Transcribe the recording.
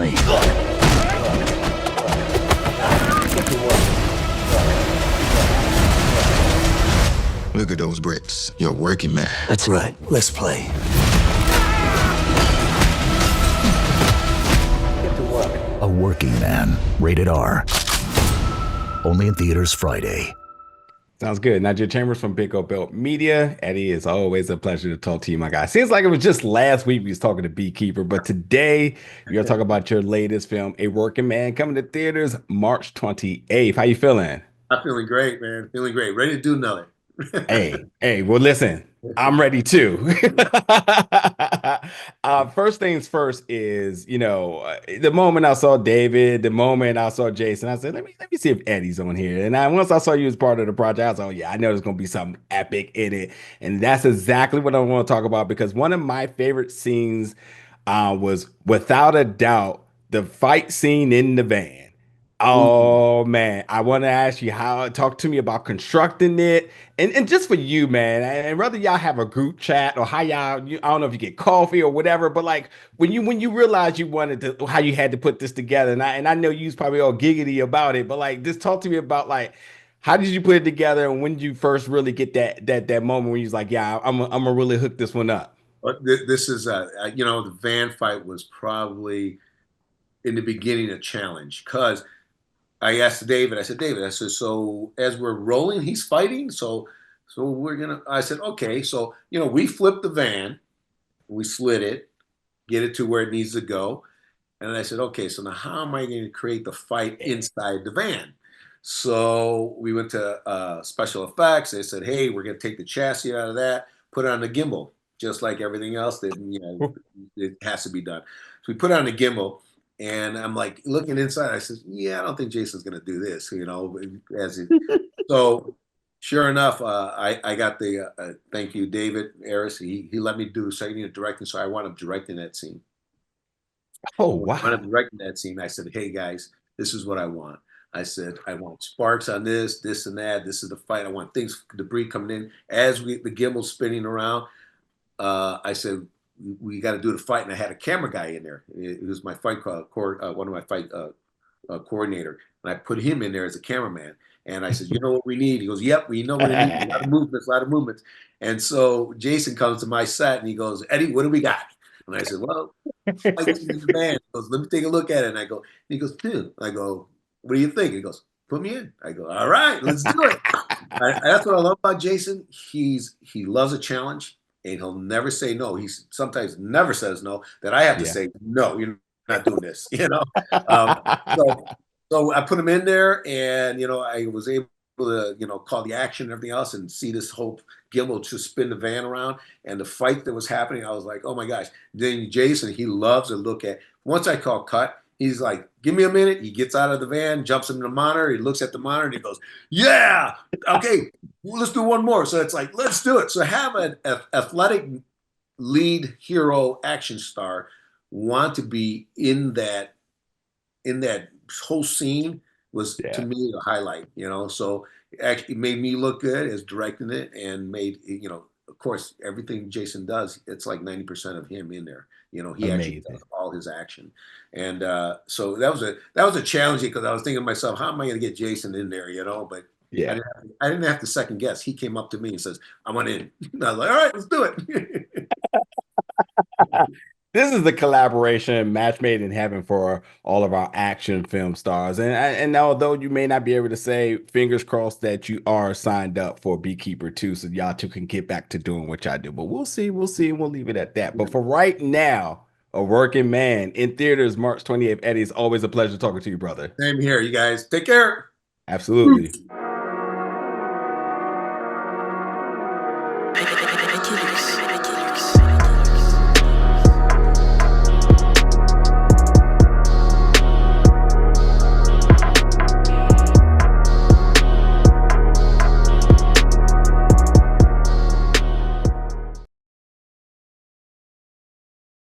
money. Look at those bricks. You're a working man. That's right. Let's play. Get to work. A Working Man. Rated R. Only in theaters Friday. Sounds good. Now, Jay Chambers from Big O Belt Media. Eddie, it's always a pleasure to talk to you, my guy. Seems like it was just last week we was talking to Beekeeper, but today you're gonna talk about your latest film, A Working Man, coming to theaters March 28th. How you feeling? I'm feeling great, man. Feeling great. Ready to do another. Hey, well, listen, I'm ready too. First things first is, the moment I saw David, the moment I saw Jason, I said, let me see if Eddie's on here. And once I saw you as part of the project, I was like, oh yeah, I know there's gonna be something epic in it. And that's exactly what I want to talk about because one of my favorite scenes was without a doubt the fight scene in the van. Oh man, I want to ask you talk to me about constructing it and just for you, man, and whether y'all have a group chat or how I don't know if you get coffee or whatever, but like when you realized you wanted to, how you had to put this together, and I know you was probably all giggity about it, but like just talk to me about like how did you put it together and when did you first really get that moment when you was like, yeah, I'm gonna really hook this one up. But this is, the van fight was probably in the beginning a challenge because I asked David, I said, so as we're rolling, he's fighting. So I said, okay. So, we flipped the van, we slid it, get it to where it needs to go. And I said, okay, so now how am I going to create the fight inside the van? So we went to special effects. They said, hey, we're going to take the chassis out of that, put it on the gimbal, just like everything else that, it has to be done. So we put it on the gimbal. And I'm like looking inside. I said, "Yeah, I don't think Jason's going to do this." So, sure enough, I got the thank you, David Harris. He let me do second unit directing, so I wound up directing that scene. Oh When I wound wow. up directing that scene, I said, "Hey guys, this is what I want." I said, "I want sparks on this and that. This is the fight. I want things, debris coming in as the gimbal's spinning around." I said, we got to do the fight, and I had a camera guy in there. It was my fight one of my fight coordinator, and I put him in there as a cameraman. And I said, you know what we need? He goes, yep, we know what we need. A lot of movements. And so Jason comes to my set and he goes, Eddie, what do we got? And I said, well, fight in the band. He goes, let me take a look at it. And I go, and he goes, I go, what do you think? He goes, put me in. I go, all right, let's do it. That's what I love about Jason. He loves a challenge. And he'll never say no. He sometimes never says no. That I have to say no. You're not doing this. So I put him in there, and I was able to call the action and everything else, and see this whole gimbal just spin the van around, and the fight that was happening. I was like, oh my gosh. Then Jason, he loves to look at. Once I call cut, he's like, give me a minute. He gets out of the van, jumps in the monitor. He looks at the monitor, and he goes, yeah, okay. Well, let's do one more. So it's like, let's do it. So have an athletic lead hero action star want to be in that whole scene was to me a highlight, So it actually made me look good as directing it and made, of course, everything Jason does, it's like 90% of him in there. He actually does all his action. And so that was a challenge because I was thinking to myself, how am I going to get Jason in there, But Yeah. I didn't have to second guess. He came up to me and says, I want in. And I was like, all right, let's do it. This is the collaboration match made in heaven for all of our action film stars. And although you may not be able to say, fingers crossed that you are signed up for Beekeeper 2, so y'all two can get back to doing what y'all do. But we'll see, and we'll leave it at that. But for right now, A Working Man in theaters March 28th. Eddie, it's always a pleasure talking to you, brother. Same here, you guys. Take care. Absolutely.